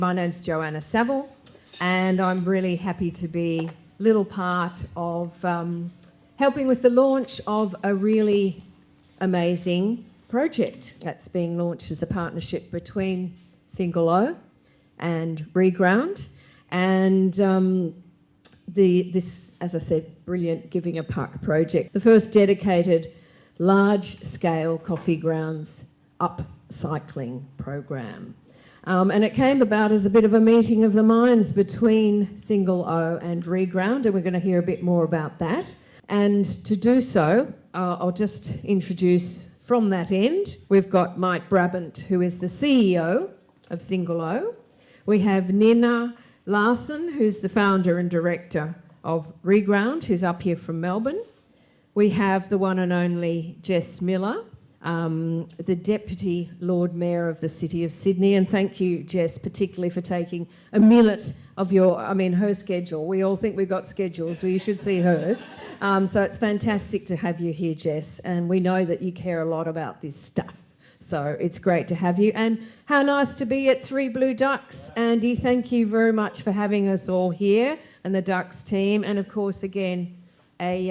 My name's Joanna Saville, and I'm really happy to be a little part of helping with the launch of a really amazing project that's being launched as a partnership between Single O and Reground, and this, as I said, brilliant Giving a Puck project, the first dedicated large-scale coffee grounds upcycling program. And it came about as a bit of a meeting of the minds between Single O and Reground, and we're going to hear a bit more about that. And to do so, I'll just introduce from that end, we've got Mike Brabant, who is the CEO of Single O. We have Nina Larsen, who's the founder and director of Reground, who's up here from Melbourne. We have the one and only Jess Miller, the Deputy Lord Mayor of the City of Sydney. And thank you, Jess, particularly for taking a minute of her schedule. We all think we've got schedules, so you should see hers. So it's fantastic to have you here, Jess. And we know that you care a lot about this stuff. So it's great to have you. And how nice to be at Three Blue Ducks. Andy, thank you very much for having us all here and the Ducks team. And of course, again, a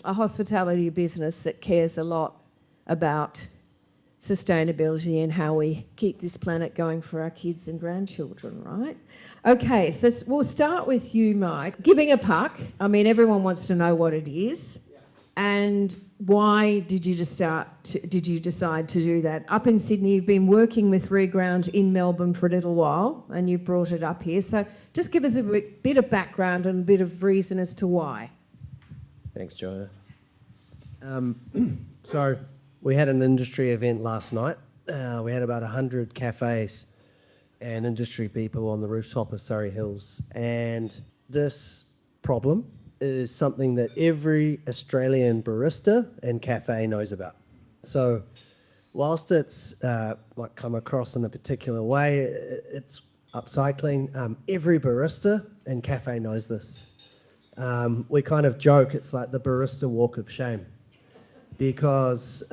hospitality business that cares a lot about sustainability and how we keep this planet going for our kids and grandchildren, right? Okay, so we'll start with you, Mike. Giving a Puck, everyone wants to know what it is. And why did you decide to do that? Up in Sydney, you've been working with Reground in Melbourne for a little while, and you brought it up here. So just give us a bit of background and a bit of reason as to why. Thanks, Joanna. So we had an industry event last night. We had about 100 cafes and industry people on the rooftop of Surrey Hills. And this problem is something that every Australian barista and cafe knows about. So whilst it's come across in a particular way, it's upcycling. Every barista and cafe knows this. We kind of joke it's like the barista walk of shame, because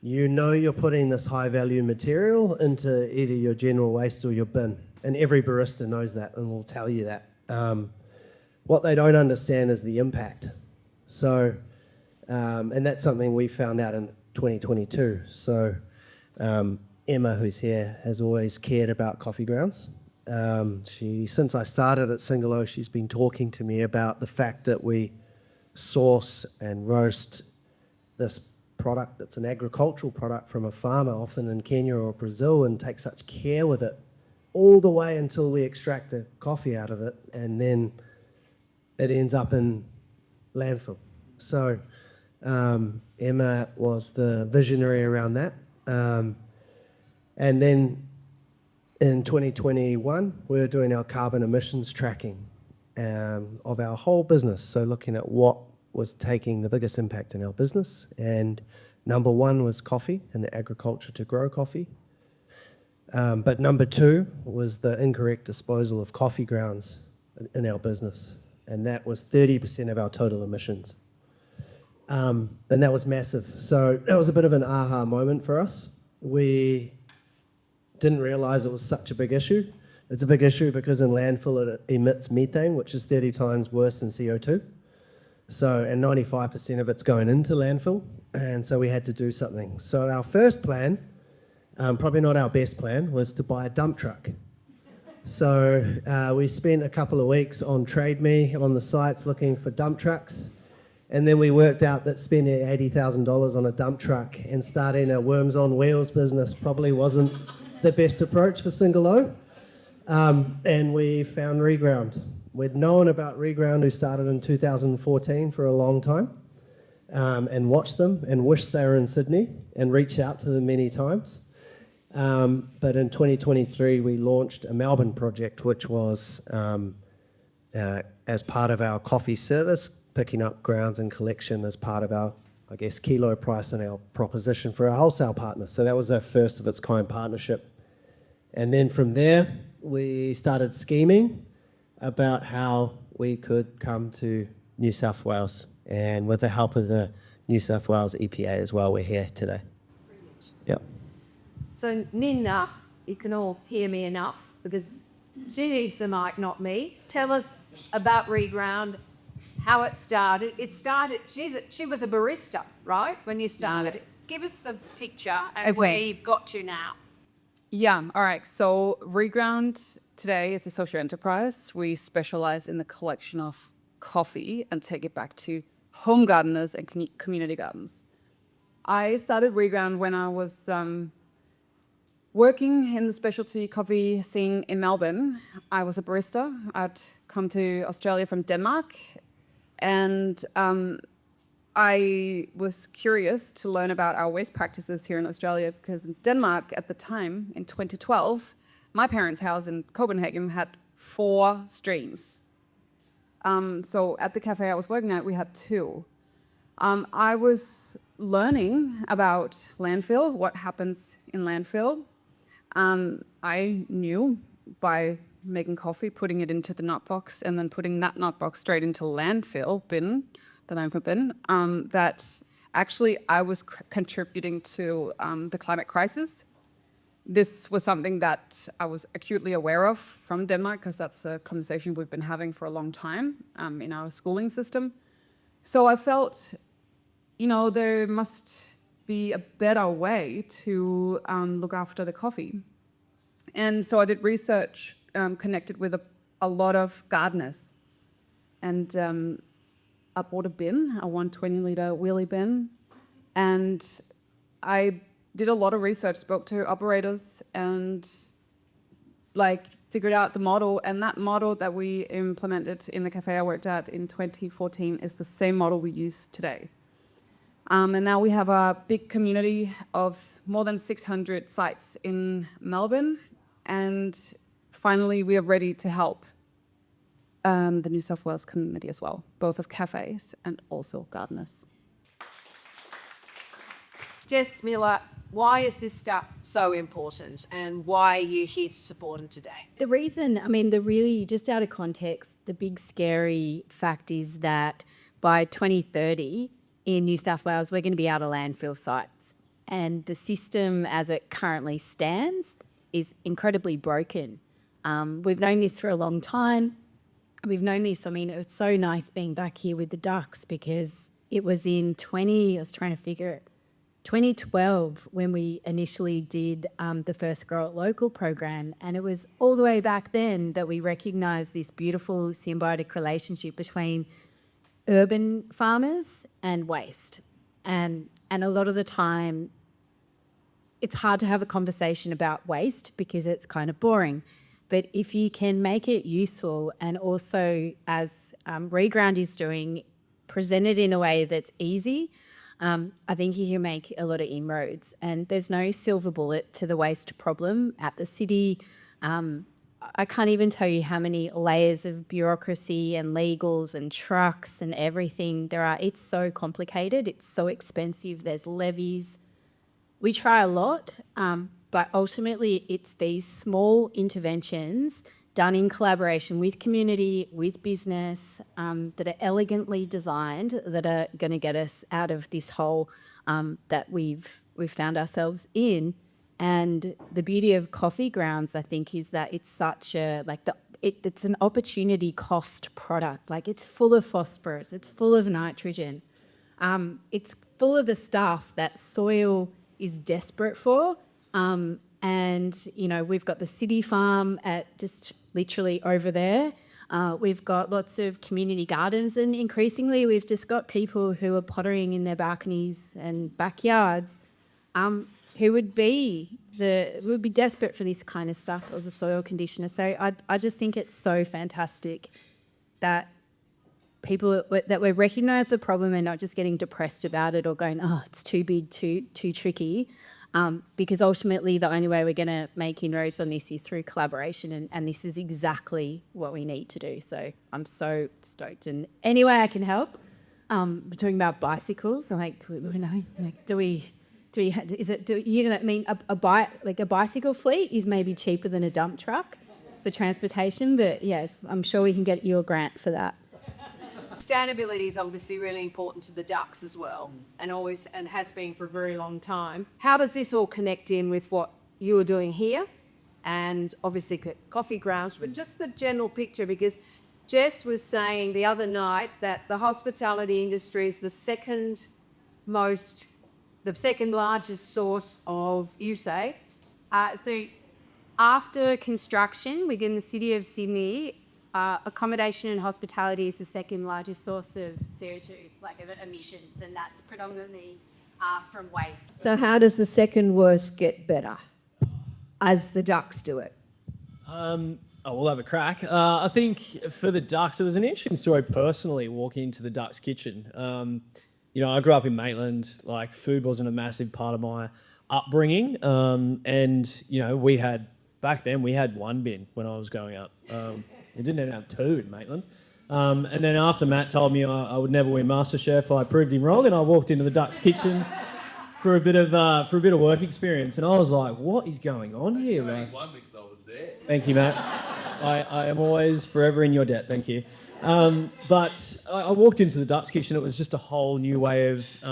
you're putting this high value material into either your general waste or your bin, and every barista knows that and will tell you that. What they don't understand is the impact. So, and that's something we found out in 2022. So Emma, who's here, has always cared about coffee grounds. Since I started at Single O, she's been talking to me about the fact that we source and roast this product that's an agricultural product from a farmer, often in Kenya or Brazil, and take such care with it all the way until we extract the coffee out of it, and then it ends up in landfill. So Emma was the visionary around that. And then in 2021, we were doing our carbon emissions tracking of our whole business. So looking at what was taking the biggest impact in our business. And number one was coffee and the agriculture to grow coffee. But number two was the incorrect disposal of coffee grounds in our business. And that was 30% of our total emissions. And that was massive. So that was a bit of an aha moment for us. We didn't realize it was such a big issue. It's a big issue because in landfill it emits methane, which is 30 times worse than CO2. So, and 95% of it's going into landfill. And so we had to do something. So our first plan, probably not our best plan, was to buy a dump truck. So we spent a couple of weeks on Trade Me on the sites looking for dump trucks. And then we worked out that spending $80,000 on a dump truck and starting a Worms on Wheels business probably wasn't the best approach for Single O. And we found Reground. We'd known about Reground, who started in 2014, for a long time, and watched them and wished they were in Sydney and reached out to them many times. But in 2023, we launched a Melbourne project, which was as part of our coffee service, picking up grounds and collection as part of our, kilo price and our proposition for our wholesale partners. So that was our first of its kind partnership. And then from there, we started scheming about how we could come to New South Wales. And with the help of the New South Wales EPA as well, we're here today. Brilliant. Yep. So Nina, you can all hear me enough. because she needs the mic, not me. Tell us about Reground, how it started. She was a barista, right, when you started. Give us the picture and where you've got to now. Yeah, all right. So Reground today is a social enterprise. We specialize in the collection of coffee and take it back to home gardeners and community gardens. I started Reground when I was working in the specialty coffee scene in Melbourne. I was a barista. I'd come to Australia from Denmark, and I was curious to learn about our waste practices here in Australia, because in Denmark at the time, in 2012, my parents' house in Copenhagen had 4 streams. So at the cafe I was working at, we had 2. I was learning about landfill, what happens in landfill. I knew by making coffee, putting it into the nut box, and then putting that nut box straight into landfill bin, the landfill bin, that actually I was contributing to the climate crisis. This was something that I was acutely aware of from Denmark, because that's a conversation we've been having for a long time in our schooling system. So I felt, there must be a better way to look after the coffee. And so I did research, connected with a lot of gardeners. And I bought a bin, a 120-litre wheelie bin. And I did a lot of research, spoke to operators, and figured out the model. And that model that we implemented in the cafe I worked at in 2014 is the same model we use today. And now we have a big community of more than 600 sites in Melbourne. And finally, we are ready to help the New South Wales community as well, both of cafes and also gardeners. Jess Miller, why is this stuff so important, and why are you here to support them today? The reason, the really, just out of context, the big scary fact is that by 2030 in New South Wales, we're going to be out of landfill sites. And the system as it currently stands is incredibly broken. We've known this for a long time. We've known this, it's so nice being back here with the ducks, because it was in 2012 when we initially did the first Grow It Local program, and it was all the way back then that we recognised this beautiful symbiotic relationship between urban farmers and waste. And a lot of the time, it's hard to have a conversation about waste because it's kind of boring. But if you can make it useful, and also, as Reground is doing, present it in a way that's easy, I think you can make a lot of inroads. And there's no silver bullet to the waste problem at the city. I can't even tell you how many layers of bureaucracy and legals and trucks and everything there are. It's so complicated. It's so expensive. There's levies. We try a lot, but ultimately it's these small interventions done in collaboration with community, with business, that are elegantly designed, that are going to get us out of this hole that we've found ourselves in. And the beauty of coffee grounds, I think, is that it's such a it's an opportunity cost product. It's full of phosphorus, it's full of nitrogen, it's full of the stuff that soil is desperate for. And we've got the city farm at just literally over there. We've got lots of community gardens, and increasingly we've just got people who are pottering in their balconies and backyards, who would be desperate for this kind of stuff as a soil conditioner. So I just think it's so fantastic that we recognise the problem and not just getting depressed about it or going, oh, it's too big, too tricky. Because ultimately the only way we're going to make inroads on this is through collaboration, and this is exactly what we need to do. So I'm so stoked, and any way I can help. We're talking about bicycles. Do you mean a bicycle fleet is maybe cheaper than a dump truck, so transportation? But yeah, I'm sure we can get you a grant for that. Sustainability is obviously really important to the ducks as well, and has been for a very long time. How does this all connect in with what you are doing here and obviously coffee grounds, but just the general picture, because Jess was saying the other night that the hospitality industry is the second largest source of, you say? So after construction within the city of Sydney, accommodation and hospitality is the second largest source of CO2, like of emissions, and that's predominantly from waste. So how does the second worst get better as the ducks do it? We'll have a crack. I think for the ducks, it was an interesting story personally walking into the ducks kitchen. I grew up in Maitland, like food wasn't a massive part of my upbringing. Back then we had one bin when I was growing up. We didn't even have two in Maitland. And then after Matt told me I would never win Masterchef, I proved him wrong, and I walked into the ducks kitchen for a bit of work experience, and I was like, "What is going on here?" Like, one because I was there. thank you, Matt. I am always forever in your debt. Thank you. But I walked into the ducks kitchen. It was just a whole new way of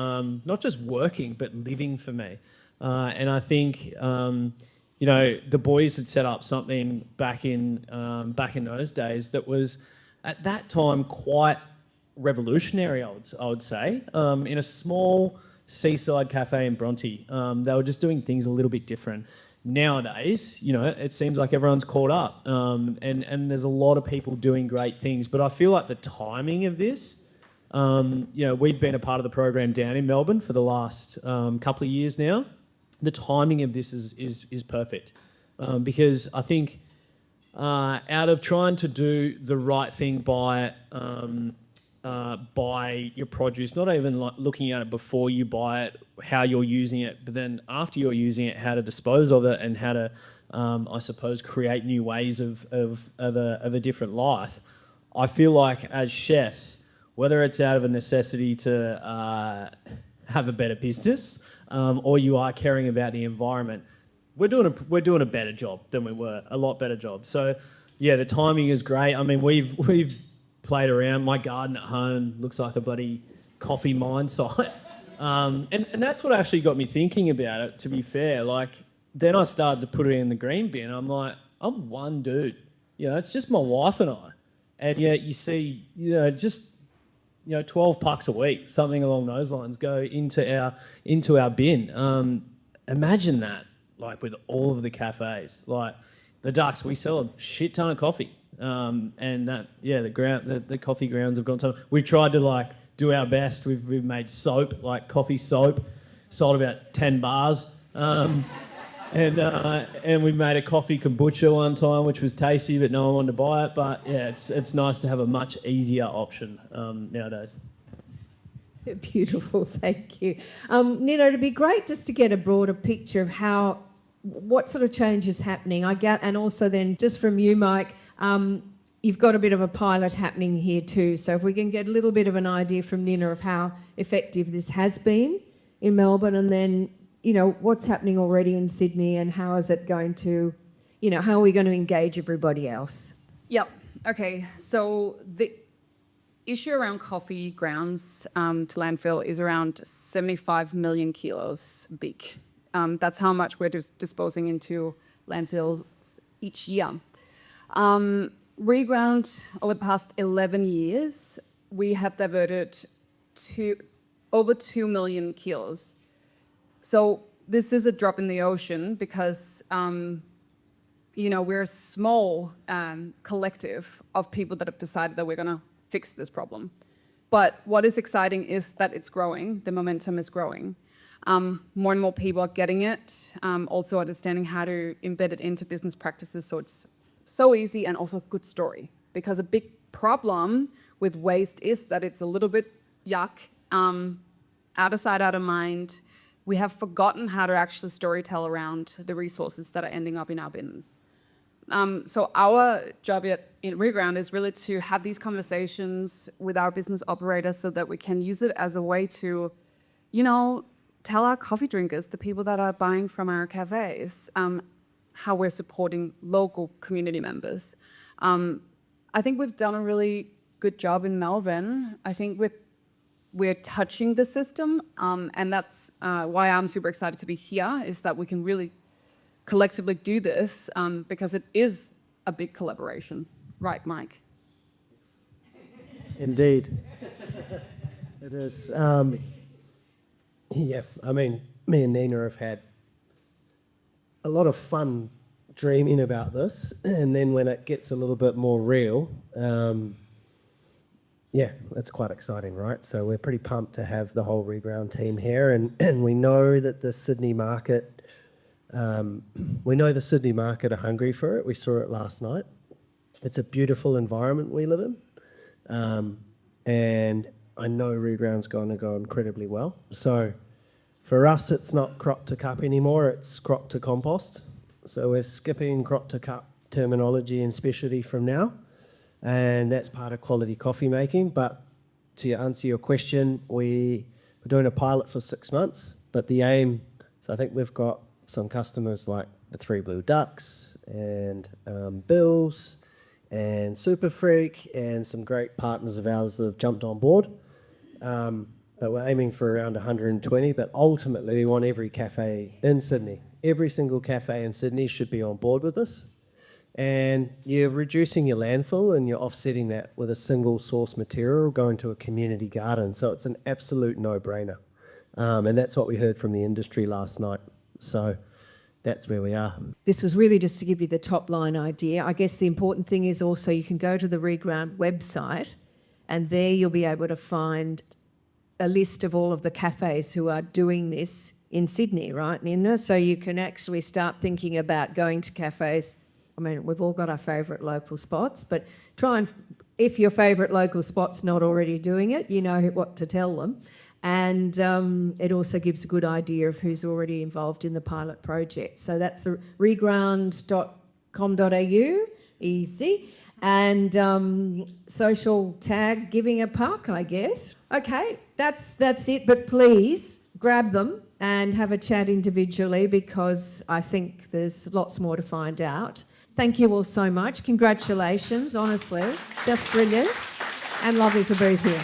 not just working but living for me. And I think the boys had set up something back in those days that was at that time quite revolutionary. I would say in a small seaside cafe in Bronte, they were just doing things a little bit different. Nowadays, it seems like everyone's caught up, and there's a lot of people doing great things. But I feel like the timing of this, we've been a part of the program down in Melbourne for the last couple of years now. The timing of this is perfect, because I think out of trying to do the right thing by your produce, not even like looking at it before you buy it, how you're using it, but then after you're using it, how to dispose of it and how to, I suppose, create new ways of a different life. I feel like as chefs, whether it's out of a necessity to have a better business, or you are caring about the environment, we're doing a better job than we were, a lot better job. So yeah, the timing is great. I mean, we've played around. My garden at home looks like a bloody coffee mine site. And that's what actually got me thinking about it, to be fair. Like, then I started to put it in the green bin. I'm like, I'm one dude. It's just my wife and I. And yet you see, just 12 pucks a week, something along those lines, go into our bin. Imagine that, like with all of the cafes. Like the ducks, we sell a shit ton of coffee. And that, the coffee grounds have gone so. We've tried to do our best. We've made soap, like coffee soap, sold about 10 bars. And we made a coffee kombucha one time, which was tasty, but no one wanted to buy it. But yeah, it's nice to have a much easier option nowadays. Beautiful, thank you. Nina, it'd be great just to get a broader picture of what sort of change is happening. And also then just from you, Mike, you've got a bit of a pilot happening here too. So if we can get a little bit of an idea from Nina of how effective this has been in Melbourne, and then, what's happening already in Sydney, and how is it going to, how are we going to engage everybody else? Yep. Okay. So the issue around coffee grounds to landfill is around 75 million kilos big. That's how much we're disposing into landfills each year. Reground, over the past 11 years, we have diverted over 2 million kilos. So this is a drop in the ocean because, we're a small collective of people that have decided that we're going to fix this problem. But what is exciting is that it's growing. The momentum is growing. More and more people are getting it, also understanding how to embed it into business practices so it's so easy and also a good story. Because a big problem with waste is that it's a little bit yuck, out of sight, out of mind. We have forgotten how to actually storytell around the resources that are ending up in our bins. So our job in Reground is really to have these conversations with our business operators so that we can use it as a way to, tell our coffee drinkers, the people that are buying from our cafes, how we're supporting local community members. I think we've done a really good job in Melbourne. I think we're touching the system, and that's why I'm super excited to be here, is that we can really collectively do this because it is a big collaboration. Right, Mike? Indeed. It is. Yeah, I mean, me and Nina have had a lot of fun dreaming about this, and then when it gets a little bit more real, yeah, that's quite exciting, right? So we're pretty pumped to have the whole Reground team here, and we know that the Sydney market, are hungry for it. We saw it last night. It's a beautiful environment we live in, and I know Reground's going to go incredibly well. So for us, it's not crop to cup anymore, it's crop to compost. So we're skipping crop to cup terminology and specialty from now, and that's part of quality coffee making. But to answer your question, we're doing a pilot for 6 months, but the aim, so I think we've got some customers like the Three Blue Ducks and Bills and Super Freak and some great partners of ours that have jumped on board. But we're aiming for around 120, but ultimately we want every cafe in Sydney. Every single cafe in Sydney should be on board with this. And you're reducing your landfill and you're offsetting that with a single source material going to a community garden. So it's an absolute no-brainer. And that's what we heard from the industry last night. So that's where we are. This was really just to give you the top line idea. I guess the important thing is also you can go to the Reground website and there you'll be able to find a list of all of the cafes who are doing this in Sydney, right, Nina? So you can actually start thinking about going to cafes. I mean, we've all got our favourite local spots, but try and, if your favourite local spot's not already doing it, you know what to tell them. And it also gives a good idea of who's already involved in the pilot project. So that's reground.com.au, easy. And social tag giving a puck, I guess. Okay, that's it. But please grab them and have a chat individually because I think there's lots more to find out. Thank you all so much. Congratulations, honestly. That's brilliant and lovely to be here.